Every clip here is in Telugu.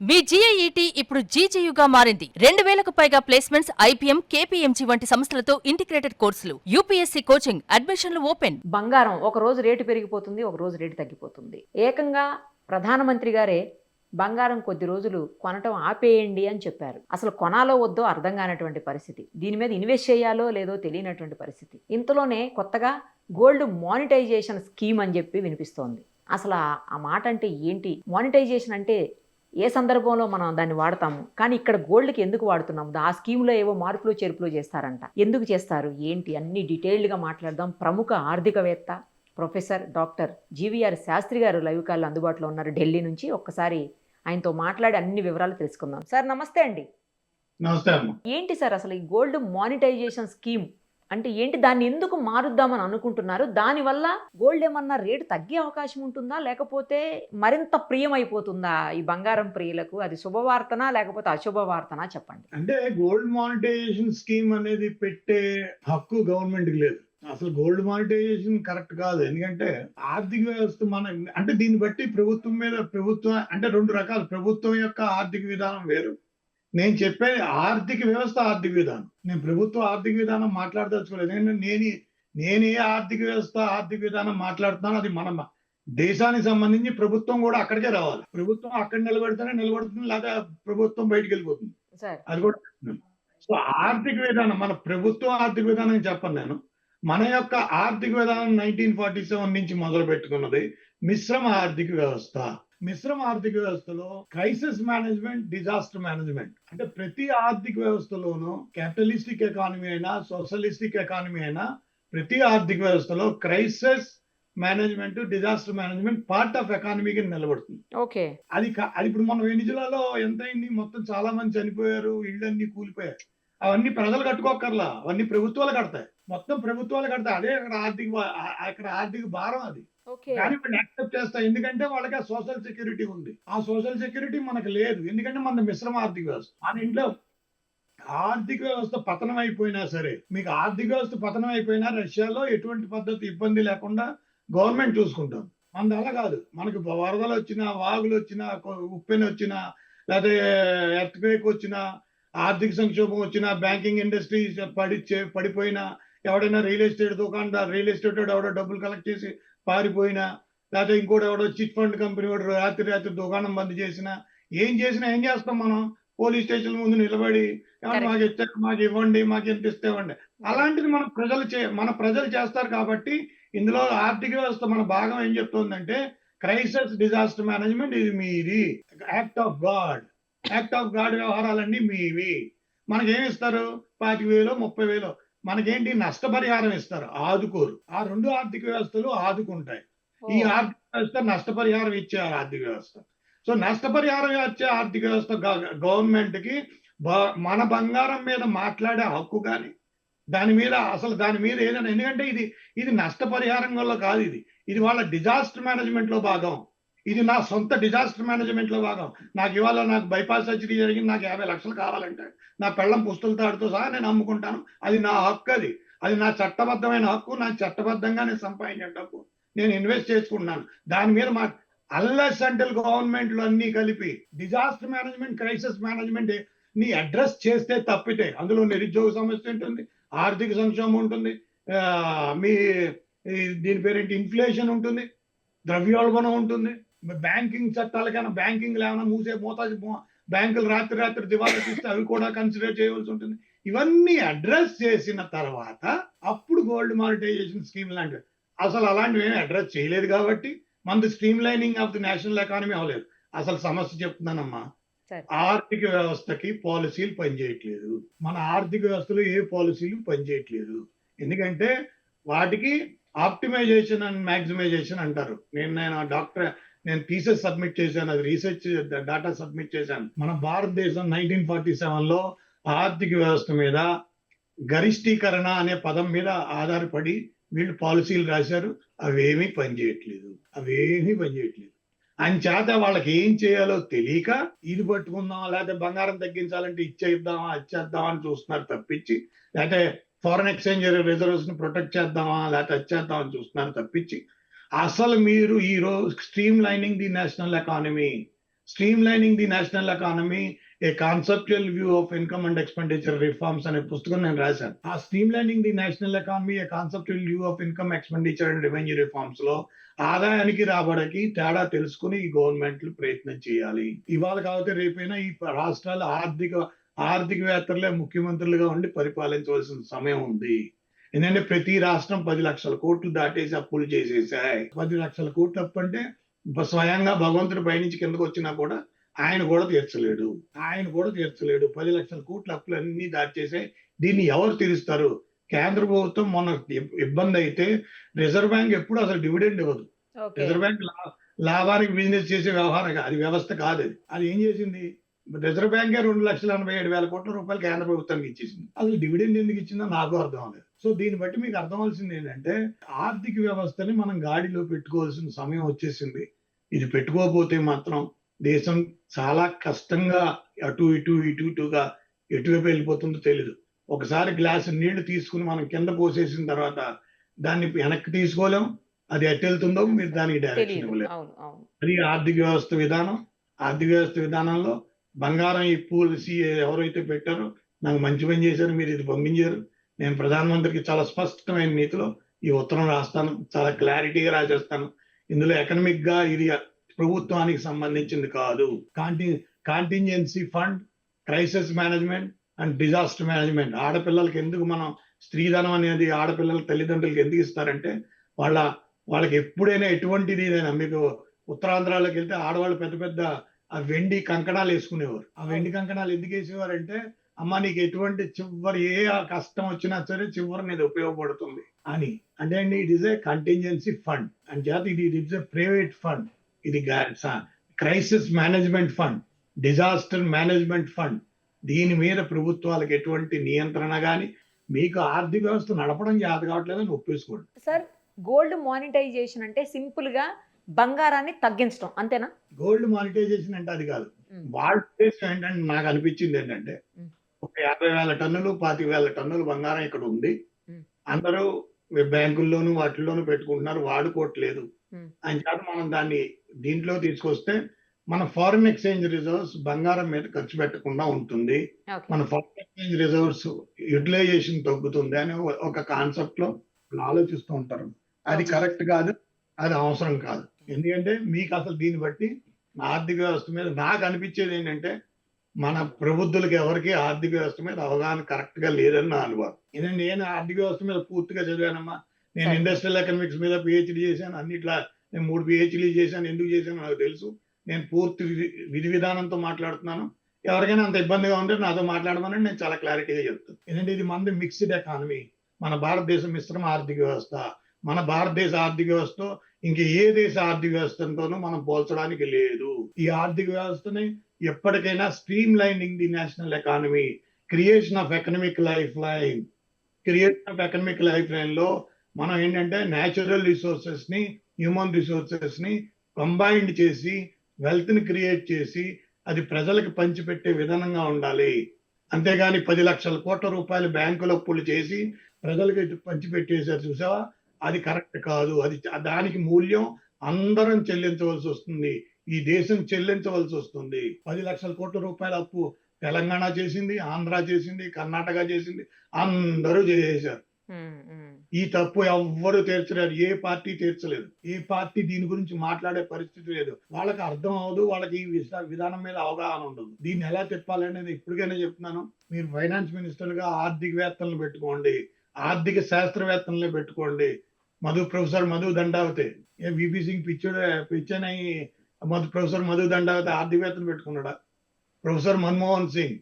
మీ జీఐఈటీ ఇప్పుడు జీజేయుగా మారింది. 2000కు పైగా ప్లేస్మెంట్స్, ఐపీఎం, కేపీఎంజీ వంటి సంస్థలతో ఇంటిగ్రేటెడ్ కోర్సులు. యూపీఎస్సీ కోచింగ్, అడ్మిషన్లు ఓపెన్. బంగారం ఒక రోజు రేటు పెరిగిపోతుంది, ఒక రోజు రేటు తగ్గిపోతుంది. ఏకంగా ప్రధానమంత్రి గారే బంగారం కొద్ది రోజులు కొనటం ఆపేయండి అని చెప్పారు. అసలు కొనాలో వద్దో అర్థం కానటువంటి పరిస్థితి, దీని మీద ఇన్వెస్ట్ చేయాలో లేదో తెలియనటువంటి పరిస్థితి. ఇంతలోనే కొత్తగా గోల్డ్ మానిటైజేషన్ స్కీమ్ అని చెప్పి వినిపిస్తోంది. అసలు ఆ మాట అంటే ఏంటి? మానిటైజేషన్ అంటే ఏ సందర్భంలో మనం దాన్ని వాడతాము, కానీ ఇక్కడ గోల్డ్కి ఎందుకు వాడుతున్నాము? ఆ స్కీమ్లో ఏవో మార్పులు చేర్పులు చేస్తారంట. ఎందుకు చేస్తారు, ఏంటి, అన్ని డీటెయిల్డ్గా మాట్లాడదాం. ప్రముఖ ఆర్థికవేత్త ప్రొఫెసర్ డాక్టర్ జీవీఆర్ శాస్త్రి గారు లైవ్ కాల్లో అందుబాటులో ఉన్నారు ఢిల్లీ నుంచి. ఒక్కసారి ఆయనతో మాట్లాడి అన్ని వివరాలు తెలుసుకుందాం. సార్ నమస్తే అండి. నమస్తే అమ్మ. ఏంటి సార్ అసలు ఈ గోల్డ్ మానిటైజేషన్ స్కీమ్ అంటే ఏంటి? దాన్ని ఎందుకు మారుద్దామని అనుకుంటున్నారు? దానివల్ల గోల్డ్ ఏమన్నా రేటు తగ్గే అవకాశం ఉంటుందా, లేకపోతే మరింత ప్రియమైపోతుందా ఈ బంగారం ప్రియులకు? అది శుభవార్తనా లేకపోతే అశుభవార్తనా చెప్పండి. అంటే గోల్డ్ మానిటైజేషన్ స్కీమ్ అనేది పెట్టే హక్కు గవర్నమెంట్ కి లేదు. అసలు గోల్డ్ మానిటైజేషన్ కరెక్ట్ కాదు. ఎందుకంటే ఆర్థిక వ్యవస్థ అంటే దీన్ని బట్టి ప్రభుత్వం అంటే రెండు రకాలు. ప్రభుత్వం యొక్క ఆర్థిక విధానం వేరు, నేను చెప్పేది ఆర్థిక వ్యవస్థ ఆర్థిక విధానం. నేను ప్రభుత్వ ఆర్థిక విధానం మాట్లాడదలుచుకోలేదు. ఎందుకంటే నేను ఏ ఆర్థిక వ్యవస్థ ఆర్థిక విధానం మాట్లాడుతున్నానో అది మన దేశానికి సంబంధించి ప్రభుత్వం కూడా అక్కడికే రావాలి. ప్రభుత్వం అక్కడ నిలబడుతుంది, లేదా ప్రభుత్వం బయటికి వెళ్ళిపోతుంది. అది కూడా సో ఆర్థిక విధానం మన ప్రభుత్వ ఆర్థిక విధానం చెప్పను నేను. మన యొక్క ఆర్థిక విధానం 1947 నుంచి మొదలు పెట్టుకున్నది మిశ్రమ ఆర్థిక వ్యవస్థ. మిశ్రమ ఆర్థిక వ్యవస్థలో క్రైసిస్ మేనేజ్మెంట్, డిజాస్టర్ మేనేజ్మెంట్. అంటే ప్రతి ఆర్థిక వ్యవస్థలోనూ క్యాపిటలిస్టిక్ ఎకానమీ అయినా సోషలిస్టిక్ ఎకానమీ అయినా ప్రతి ఆర్థిక వ్యవస్థలో crisis management, disaster management part of ఎకానమీకి నిలబడుతుంది. ఓకే, అది ఇప్పుడు మన వెనిజులాలో ఎంత అయింది? మొత్తం చాలా మంది చనిపోయారు, ఇళ్ళన్నీ కూలిపోయారు. అవన్నీ ప్రజలు కట్టుకోకర్లా, అవన్నీ ప్రభుత్వాలు కడతాయి. మొత్తం ప్రభుత్వాలు కడతాయి. అదే అక్కడ ఆర్థిక భారం అది. కానీ వాళ్ళు యాక్సెప్ట్ చేస్తాయి, ఎందుకంటే వాళ్ళకి ఆ సోషల్ సెక్యూరిటీ ఉంది. ఆ సోషల్ సెక్యూరిటీ మనకు లేదు, ఎందుకంటే మన మిశ్రమ ఆర్థిక వ్యవస్థ. మన ఇంట్లో ఆర్థిక వ్యవస్థ పతనం అయిపోయినా సరే, మీకు ఆర్థిక వ్యవస్థ పతనం అయిపోయినా రష్యాలో ఎటువంటి పద్ధతి ఇబ్బంది లేకుండా గవర్నమెంట్ చూసుకుంటాం. మనది అలా కాదు. మనకు వరదలు వచ్చినా, వాగులు వచ్చినా, ఉప్పెన వచ్చినా, లేకపోతే ఎర్త్క్వేక్ వచ్చినా, ఆర్థిక సంక్షోభం వచ్చినా, బ్యాంకింగ్ ఇండస్ట్రీ పడిపోయినా, ఎవడైనా రియల్ ఎస్టేట్ రియల్ ఎస్టేట్ ఎవడో డబ్బులు కలెక్ట్ చేసి పారిపోయినా, లేకపోతే ఇంకోటి ఎవడో చిట్ ఫండ్ కంపెనీ వాడు రాత్రి దుకాణం బంద్ చేసినా, ఏం చేస్తాం మనం? పోలీస్ స్టేషన్ ముందు నిలబడి మాకు ఇచ్చారు, మాకు ఇవ్వండి, మాకు ఎంత ఇస్తేవండి. అలాంటిది మన ప్రజలు చేస్తారు. కాబట్టి ఇందులో ఆర్థిక వ్యవస్థ మన భాగం ఏం చెప్తుందంటే క్రైసిస్ డిజాస్టర్ మేనేజ్మెంట్ ఇది మీది. యాక్ట్ ఆఫ్ గాడ్ వ్యవహారాలన్నీ మీవి. మనకేమి ఇస్తారు? 25,000, 30,000. మనకేంటి? నష్టపరిహారం ఇస్తారు, ఆదుకోరు. ఆ రెండు ఆర్థిక వ్యవస్థలు ఆదుకుంటాయి. ఈ ఆర్థిక వ్యవస్థ నష్టపరిహారం ఇచ్చే ఆర్థిక వ్యవస్థ. సో నష్టపరిహారం ఇచ్చే ఆర్థిక వ్యవస్థ గవర్నమెంట్ కి మన బంగారం మీద మాట్లాడే హక్కు కానీ దాని మీద ఏదైనా, ఎందుకంటే ఇది నష్టపరిహారం వల్ల కాదు, ఇది వాళ్ళ డిజాస్టర్ మేనేజ్మెంట్ లో భాగం. ఇది నా సొంత డిజాస్టర్ మేనేజ్మెంట్ లో భాగం. నాకు బైపాస్ సర్జరీ జరిగింది, నాకు 50 లక్షలు కావాలంటే నా పెళ్ళం పుస్తలతాడుతో సహా నేను అమ్ముకుంటాను. అది నా హక్కు. అది నా చట్టబద్ధమైన హక్కు. నా చట్టబద్ధంగా నేను సంపాదించిన హక్కు. నేను ఇన్వెస్ట్ చేసుకుంటున్నాను. దాని మీద అన్లెస్ అంటిల్ గవర్నమెంట్లు అన్ని కలిపి డిజాస్టర్ మేనేజ్మెంట్, క్రైసిస్ మేనేజ్మెంట్ ని అడ్రస్ చేస్తే తప్పితే అందులో నిరుద్యోగ సమస్య ఉంటుంది, ఆర్థిక సంక్షోభం ఉంటుంది, దీని పేరేంటి ఇన్ఫ్లేషన్ ఉంటుంది, ద్రవ్యోల్బణం ఉంటుంది, బ్యాంకింగ్ చట్టాలకైనా బ్యాంకింగ్ ఏమైనా మోతాజు బ్యాంకులు రాత్రి దివాలా తీస్తే అవి కూడా కన్సిడర్ చేయవలసి ఉంటుంది. ఇవన్నీ అడ్రస్ చేసిన తర్వాత అప్పుడు గోల్డ్ మానిటైజేషన్ స్కీమ్ లాంటివి. అసలు అలాంటివి ఏమి అడ్రస్ చేయలేదు కాబట్టి మనది stream lining of the national economy అవ్వలేదు. అసలు సమస్య చెప్తున్నానమ్మా, ఆర్థిక వ్యవస్థకి పాలసీలు పనిచేయట్లేదు. మన ఆర్థిక వ్యవస్థలో ఏ పాలసీలు పనిచేయట్లేదు. ఎందుకంటే వాటికి ఆప్టిమైజేషన్ అండ్ మ్యాక్సిమైజేషన్ అంటారు. నేను థీసిస్ సబ్మిట్ చేశాను, అది రీసెర్చ్ డేటా సబ్మిట్ చేశాను. మన భారతదేశం 1947లో ఆర్థిక వ్యవస్థ మీద గరిష్టీకరణ అనే పదం మీద ఆధారపడి వీళ్ళు పాలసీలు రాశారు. అవేమీ పనిచేయట్లేదు. అంచేత వాళ్ళకి ఏం చేయాలో తెలియక ఇది పట్టుకుందాం, లేకపోతే బంగారం తగ్గించాలంటే ఇచ్చేద్దామా ఇచ్చేద్దామా అని చూస్తున్నారు తప్పించి, లేకపోతే ఫారెన్ ఎక్స్చేంజ్ రిజర్వ్స్ ని ప్రొటెక్ట్ చేద్దామా లేకపోతే వచ్చేద్దామని చూస్తున్నారు తప్పించి, అసలు మీరు ఈ రోజు streamlining the national economy, streamlining the national economy a conceptual view of income and expenditure reforms అనే పుస్తకం నేను రాశాను. ఆ streamlining the national economy a conceptual view of income expenditure and revenue reforms లో ఆదాయానికి రాబడికి తేడా తెలుసుకుని ఈ గవర్నమెంట్లు ప్రయత్నం చేయాలి. ఇవాళ కాకపోతే రేపైనా ఈ రాష్ట్రాలు ఆర్థికవేత్తలే ముఖ్యమంత్రులుగా ఉండి పరిపాలించవలసిన సమయం ఉంది. ఎందుకంటే ప్రతి రాష్ట్రం 10 లక్షల కోట్లు దాటేసి అప్పులు చేసేసాయి. 10 లక్షల కోట్లు అప్పు అంటే స్వయంగా భగవంతుడి పైనుంచి కిందకు వచ్చినా కూడా ఆయన కూడా తీర్చలేడు. 10 లక్షల కోట్ల అప్పులు అన్ని దాచేసాయి. దీన్ని ఎవరు తీరుస్తారు? కేంద్ర ప్రభుత్వం మొన్న ఇబ్బంది అయితే రిజర్వ్ బ్యాంక్ ఎప్పుడు అసలు డివిడెండ్ ఇవ్వదు. రిజర్వ్ బ్యాంక్ లాభానికి బిజినెస్ చేసే వ్యవహారం అది వ్యవస్థ కాదు. అది ఏం చేసింది? రిజర్వ్ బ్యాంకే 2,87,000 కోట్ల రూపాయలు కేంద్ర ప్రభుత్వానికి ఇచ్చేసింది. అసలు డివిడెండ్ ఎందుకు ఇచ్చిందో నాకు అర్థం అవ్వలేదు. సో దీన్ని బట్టి మీకు అర్థం అవ్వాల్సింది ఏంటంటే ఆర్థిక వ్యవస్థని మనం గాడిలో పెట్టుకోవాల్సిన సమయం వచ్చేసింది. ఇది పెట్టుకోకపోతే మాత్రం దేశం చాలా కష్టంగా అటు ఇటుగా ఎటువైపు వెళ్ళిపోతుందో తెలీదు. ఒకసారి గ్లాసు నీళ్లు తీసుకుని మనం కింద పోసేసిన తర్వాత దాన్ని వెనక్కి తీసుకోలేం. అది ఎటు వెళ్తుందో మీరు దానికి డైరెక్షన్ ఇవ్వలేము. అది ఆర్థిక వ్యవస్థ విధానంలో బంగారం ఈ పాలసీ ఎవరైతే పెట్టారో నాకు మంచి పని చేశారు, మీరు ఇది పంపించారు. నేను ప్రధానమంత్రికి చాలా స్పష్టమైన నీతిలో ఈ ఉత్తరం రాస్తాను, చాలా క్లారిటీగా రాసేస్తాను. ఇందులో ఎకనామిక్ గా ఇది ప్రభుత్వానికి సంబంధించింది కాదు. Contingency fund, crisis management and disaster management. ఆడపిల్లలకి ఎందుకు మనం స్త్రీధనం అనేది ఆడపిల్లల తల్లిదండ్రులకి ఎందుకు ఇస్తారంటే వాళ్ళకి ఎప్పుడైనా ఎటువంటిది మీకు ఉత్తరాంధ్రాలోకి వెళ్తే ఆడవాళ్ళు పెద్ద పెద్ద ఆ వెండి కంకణాలు వేసుకునేవారు. ఆ వెండి కంకణాలు ఎందుకు వేసేవారంటే అమ్మ నీకు ఎటువంటి చివరి ఏ కష్టం వచ్చినా సరే చివరి మీద ఉపయోగపడుతుంది అని. అంటే అండి it is a contingency fund అని చేత ఇది ఇట్స్ ఏ ప్రైవేట్ ఫండ్. ఇది crisis management fund, disaster management fund. దీని మీద ప్రభుత్వాలకు ఎటువంటి నియంత్రణ కానీ మీకు ఆర్థిక వ్యవస్థ నడపడం చేత కావట్లేదని ఒప్పేసుకోండి. సార్, గోల్డ్ మానిటైజేషన్ అంటే సింపుల్ గా బంగారాన్ని తగ్గించడం అంతేనా? గోల్డ్ మానిటైజేషన్ అంటే అది కాదు. వాళ్ళ ఉద్దేశం ఏంటంటే నాకు అనిపించింది ఏంటంటే ఒక 50,000 టన్నులు 25,000 టన్నులు బంగారం ఇక్కడ ఉంది, అందరూ బ్యాంకుల్లోనూ వాటిల్లోనూ పెట్టుకుంటున్నారు, వాడుకోవట్లేదు అని చేత మనం దాన్ని దీంట్లో తీసుకొస్తే మన ఫారిన్ ఎక్స్చేంజ్ రిజర్వ్స్ బంగారం మీద ఖర్చు పెట్టకుండా ఉంటుంది, మన ఫారిన్ ఎక్స్చేంజ్ రిజర్వ్స్ యూటిలైజేషన్ తగ్గుతుంది అని ఒక కాన్సెప్ట్ లో ఆలోచిస్తూ ఉంటారు. అది కరెక్ట్ కాదు, అది అవసరం కాదు. ఎందుకంటే మీకు అసలు దీన్ని బట్టి ఆర్థిక వ్యవస్థ మీద నాకు అనిపించేది ఏంటంటే మన ప్రబుద్ధులకి ఎవరికి ఆర్థిక వ్యవస్థ మీద అవగాహన కరెక్ట్ గా లేదని నా అనుభవం. ఎందుకంటే నేను ఆర్థిక వ్యవస్థ మీద పూర్తిగా చదివానమ్మా. నేను ఇండస్ట్రియల్ ఎకనామిక్స్ మీద పిహెచ్డి చేశాను, అన్నిట్లా నేను 3 పిహెచ్డీలు చేశాను. ఎందుకు చేశాను నాకు తెలుసు. నేను పూర్తి విధి విధానంతో మాట్లాడుతున్నాను. ఎవరికైనా అంత ఇబ్బందిగా ఉంటే నాతో మాట్లాడమని నేను చాలా క్లారిటీగా చెప్తాను. ఎందుకంటే ఇది మనది మిక్స్డ్ ఎకానమీ. మన భారతదేశం మిశ్రమ ఆర్థిక వ్యవస్థ. మన భారతదేశ ఆర్థిక వ్యవస్థ ఇంక ఏ దేశ ఆర్థిక వ్యవస్థతోనూ మనం పోల్చడానికి లేదు. ఈ ఆర్థిక వ్యవస్థని ఎప్పటికైనా stream lining the national economy, creation of economic life line లో మనం ఏంటంటే న్యాచురల్ రిసోర్సెస్ ని, హ్యూమన్ రిసోర్సెస్ ని కంబైన్డ్ చేసి వెల్త్ ని క్రియేట్ చేసి అది ప్రజలకు పంచిపెట్టే విధానంగా ఉండాలి. అంతేగాని 10 లక్షల కోట్ల రూపాయలు బ్యాంకులో అప్పులు చేసి ప్రజలకు పంచిపెట్టేసారు చూసావా, అది కరెక్ట్ కాదు. అది దానికి మూల్యం అందరం చెల్లించవలసి వస్తుంది, ఈ దేశం చెల్లించవలసి వస్తుంది. 10 లక్షల కోట్ల రూపాయల అప్పు తెలంగాణ చేసింది, ఆంధ్ర చేసింది, కర్ణాటక చేసింది, అందరూ చేశారు. ఈ తప్పు ఎవ్వరు తీర్చలేరు, ఏ పార్టీ తీర్చలేదు, ఏ పార్టీ దీని గురించి మాట్లాడే పరిస్థితి లేదు. వాళ్ళకి అర్థం అవ్వదు, వాళ్ళకి ఈ విధానం మీద అవగాహన ఉండదు. దీన్ని ఎలా తిప్పాలనేది ఇప్పటికైనా చెప్తున్నాను. మీరు ఫైనాన్స్ మినిస్టర్ గా ఆర్థికవేత్తలను పెట్టుకోండి, ఆర్థిక శాస్త్రవేత్తలను పెట్టుకోండి. ప్రొఫెసర్ మధు దండావతే విపి సింగ్ పిచ్చనై ప్రొఫెసర్ మధు దండావతే ఆర్థికవేత్తను పెట్టుకున్నాడా? ప్రొఫెసర్ మన్మోహన్ సింగ్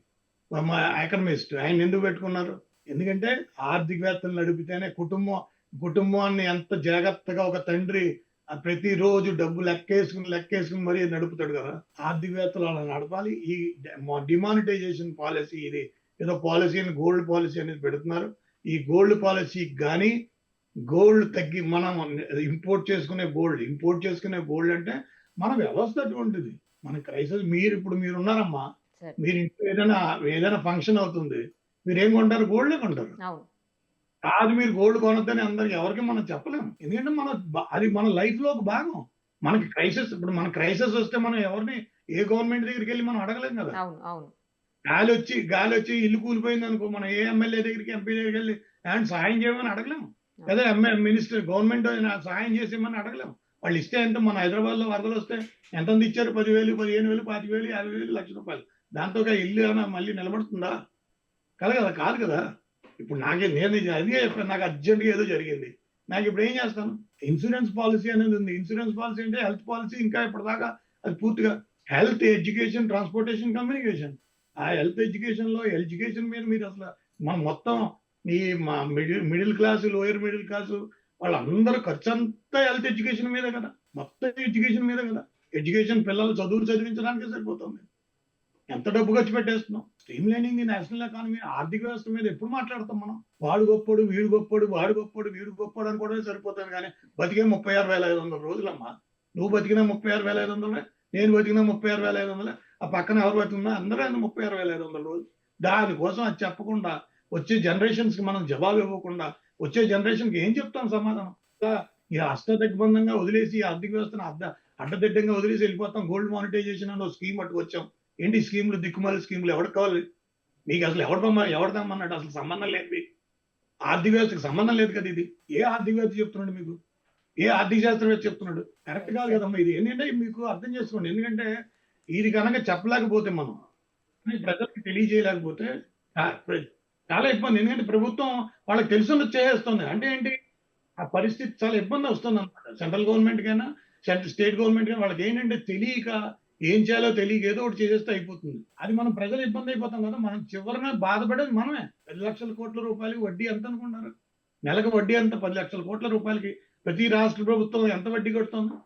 ఎకనమిస్ట్, ఆయన ఎందుకు పెట్టుకున్నారు? ఎందుకంటే ఆర్థికవేత్తలు నడిపితేనే కుటుంబాన్ని ఎంత జాగ్రత్తగా ఒక తండ్రి ప్రతిరోజు డబ్బు లెక్కేసుకుని మరీ నడుపుతాడు కదా. ఆర్థికవేత్తలు అలా నడపాలి. ఈ డిమానిటైజేషన్ పాలసీ, ఇది ఏదో పాలసీ అని గోల్డ్ పాలసీ అనేది పెడుతున్నారు. ఈ గోల్డ్ పాలసీ కానీ గోల్డ్ తగ్గి మనం ఇంపోర్ట్ చేసుకునే గోల్డ్ అంటే మన వ్యవస్థ అటువంటిది. మన క్రైసిస్ మీరు ఉన్నారమ్మా, మీరు ఇంట్లో ఏదైనా ఫంక్షన్ అవుతుంది, మీరు ఏం కొంటారు? గోల్డే కొంటారు. కాదు మీరు గోల్డ్ కొనొద్దని అందరికి ఎవరికి మనం చెప్పలేము. ఎందుకంటే అది మన లైఫ్ లో ఒక భాగం. మనకి క్రైసిస్ వస్తే మనం ఎవరిని ఏ గవర్నమెంట్ దగ్గరికి వెళ్ళి మనం అడగలేం కదా. అవును అవును గాలి వచ్చి ఇల్లు కూలిపోయింది అనుకో, మనం ఏ ఎమ్మెల్యే దగ్గరికి ఎంపీ దగ్గరికి వెళ్ళి అండ్ సహాయం చేయమని అడగలేము లేదా. మినిస్టర్ గవర్నమెంట్ సహాయం చేసేమని అడగలేము. వాళ్ళు ఇస్తే ఎంత, మన హైదరాబాద్ లో వరదలు వస్తే ఎంత ఇచ్చారు? 10,000, 15,000, 25,000, 50,000, ₹1,00,000. దాంతో ఇల్లు ఏమైనా మళ్ళీ నిలబడుతుందా? కదా కాదు కదా. ఇప్పుడు నేను అదే చెప్పాను, నాకు అర్జెంట్గా ఏదో జరిగింది, నాకు ఇప్పుడు ఏం చేస్తాను? ఇన్సూరెన్స్ పాలసీ అనేది ఉంది. ఇన్సూరెన్స్ పాలసీ అంటే హెల్త్ పాలసీ ఇంకా ఇప్పటిదాకా అది పూర్తిగా హెల్త్, ఎడ్యుకేషన్, ట్రాన్స్పోర్టేషన్, కమ్యూనికేషన్. ఆ హెల్త్ ఎడ్యుకేషన్ మీద మీరు అసలు మనం మొత్తం ఈ మా middle class, lower middle class వాళ్ళందరూ ఖర్చు అంతా హెల్త్ ఎడ్యుకేషన్ మీద కదా, మొత్తం ఎడ్యుకేషన్ మీద కదా. ఎడ్యుకేషన్ పిల్లలు చదువులు చదివించడానికే సరిపోతుంది. ఎంత డబ్బు ఖర్చు పెట్టేస్తున్నాం. Streamlining the national economy, ఆర్థిక వ్యవస్థ మీద ఎప్పుడు మాట్లాడతాం మనం? వాడు గొప్పడు, వీడు గొప్పడు, వాడు గొప్పడు, వీడు గొప్పడు అనుకోవడమే సరిపోతుంది. కానీ బతికే 36,500 రోజులమ్మా. నువ్వు బతికిన 36,500, నేను బతికిన 36,500, ఆ పక్కన ఎవరు బతికినా అందరూ 36,500 రోజులు. దానికోసం అది చెప్పకుండా, వచ్చే జనరేషన్స్ కి మనం జవాబు ఇవ్వకుండా, వచ్చే జనరేషన్ కి ఏం చెప్తాం సమాధానం? ఈ అష్టదిగ్బంధంగా వదిలేసి, ఈ ఆర్థిక వ్యవస్థను అడ్డదిడ్డంగా వదిలేసి వెళ్ళిపోతాం. గోల్డ్ మానిటైజేషన్ అని ఒక స్కీమ్ పట్టుకొచ్చాం. ఏంటి స్కీములు? దిక్కుమాలి స్కీములు. ఎవరికి కావాలి మీకు? అసలు ఎవరిదమ్మన్నాడు? అసలు సంబంధం లేదు. ఆర్థిక వ్యవస్థకు సంబంధం లేదు కదా ఇది. ఏ ఆర్థిక వ్యవస్థ చెప్తున్నాడు మీకు? ఏ ఆర్థిక శాస్త్రవేత్త చెప్తున్నాడు? కరెక్ట్ కాదు కదమ్మా. ఇది ఏంటంటే మీకు అర్థం చేసుకోండి. ఎందుకంటే ఇది కనుక చెప్పలేకపోతే, మనం ప్రజలకు తెలియజేయలేకపోతే చాలా ఇబ్బంది. ఎందుకంటే ప్రభుత్వం వాళ్ళకి తెలుసున్నది చేసేస్తుంది. అంటే ఏంటి, ఆ పరిస్థితి చాలా ఇబ్బంది వస్తుంది అనమాట. సెంట్రల్ గవర్నమెంట్ కైనా, స్టేట్ గవర్నమెంట్ కైనా వాళ్ళకి ఏంటంటే తెలియక, ఏం చేయాలో తెలియక ఏదో ఒకటి చేసేస్తే అయిపోతుంది. అది మనం ప్రజలు ఇబ్బంది అయిపోతాం కదా. మనం చివరిన బాధపడేది మనమే. 10 లక్షల కోట్ల రూపాయలకి వడ్డీ ఎంత అనుకుంటున్నారు? నెలకు వడ్డీ ఎంత? 10 లక్షల కోట్ల రూపాయలకి ప్రతి రాష్ట్ర ప్రభుత్వం ఎంత వడ్డీ కడుతుంది?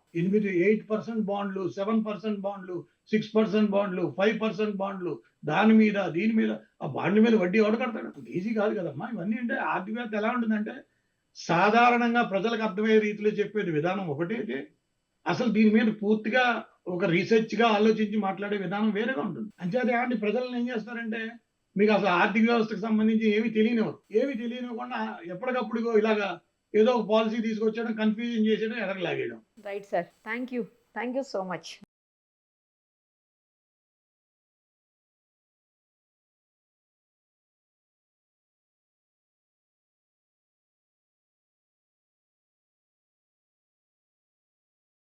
8% బాండ్లు, 7% బాండ్లు, 6% బాండ్లు, 5% బాండ్లు, దాని మీద దీని మీద. ఆ బాండ్ల మీద వడ్డీ ఎవడు కడతాడు? ఈజీ కాదు కదమ్మా. ఇవన్నీ అంటే ఆర్థికవేత్త ఎలా ఉంటుందంటే, సాధారణంగా ప్రజలకు అర్థమయ్యే రీతిలో చెప్పేది విధానం ఒకటి, అసలు దీని మీద పూర్తిగా ఒక రీసెర్చ్ గా ఆలోచించి మాట్లాడే విధానం వేరేగా ఉంటుంది. అంచేత ఏమంటే ప్రజలను ఏం చేస్తారంటే, మీకు అసలు ఆర్థిక వ్యవస్థకు సంబంధించి ఏమి తెలియనివ్వకుండా ఎప్పటికప్పుడు ఇలాగా ఏదో ఒక పాలసీ తీసుకొచ్చడం, కన్ఫ్యూజన్ చేసేయడం, ఎదరలాగేయడం. Right sir. Thank you so much.